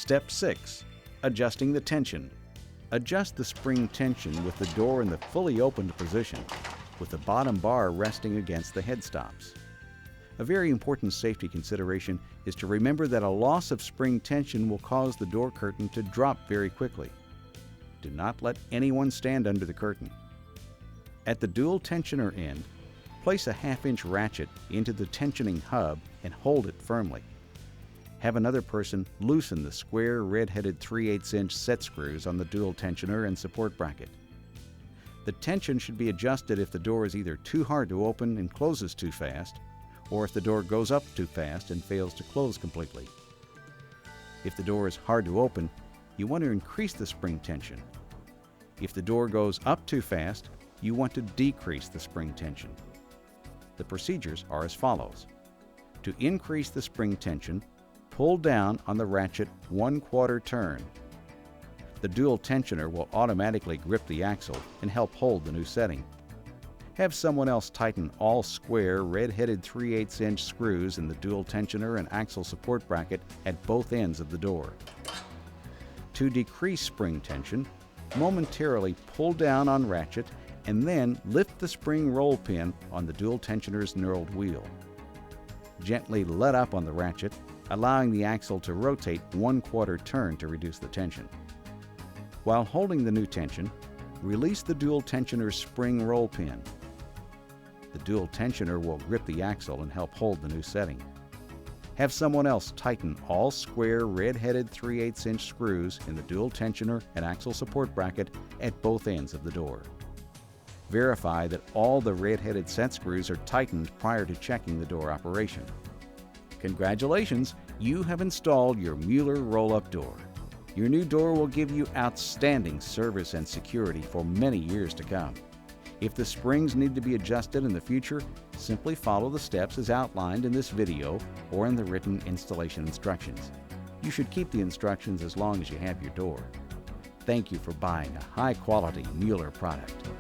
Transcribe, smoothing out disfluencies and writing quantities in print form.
Step 6. Adjusting the tension. Adjust the spring tension with the door in the fully opened position, with the bottom bar resting against the head stops. A very important safety consideration is to remember that a loss of spring tension will cause the door curtain to drop very quickly. Do not let anyone stand under the curtain. At the dual tensioner end, place a 1/2-inch ratchet into the tensioning hub and hold it firmly. Have another person loosen the square red-headed 3/8-inch set screws on the dual tensioner and support bracket. The tension should be adjusted if the door is either too hard to open and closes too fast, or if the door goes up too fast and fails to close completely. If the door is hard to open, you want to increase the spring tension. If the door goes up too fast, you want to decrease the spring tension. The procedures are as follows. To increase the spring tension, pull down on the ratchet 1/4 turn. The dual tensioner will automatically grip the axle and help hold the new setting. Have someone else tighten all square red-headed 3/8-inch screws in the dual tensioner and axle support bracket at both ends of the door. To decrease spring tension, momentarily pull down on ratchet and then lift the spring roll pin on the dual tensioner's knurled wheel. Gently let up on the ratchet, allowing the axle to rotate 1/4 turn to reduce the tension. While holding the new tension, release the dual tensioner's spring roll pin. The dual tensioner will grip the axle and help hold the new setting. Have someone else tighten all square red-headed 3/8-inch screws in the dual tensioner and axle support bracket at both ends of the door. Verify that all the red-headed set screws are tightened prior to checking the door operation. Congratulations, you have installed your Mueller roll-up door. Your new door will give you outstanding service and security for many years to come. If the springs need to be adjusted in the future, simply follow the steps as outlined in this video or in the written installation instructions. You should keep the instructions as long as you have your door. Thank you for buying a high-quality Mueller product.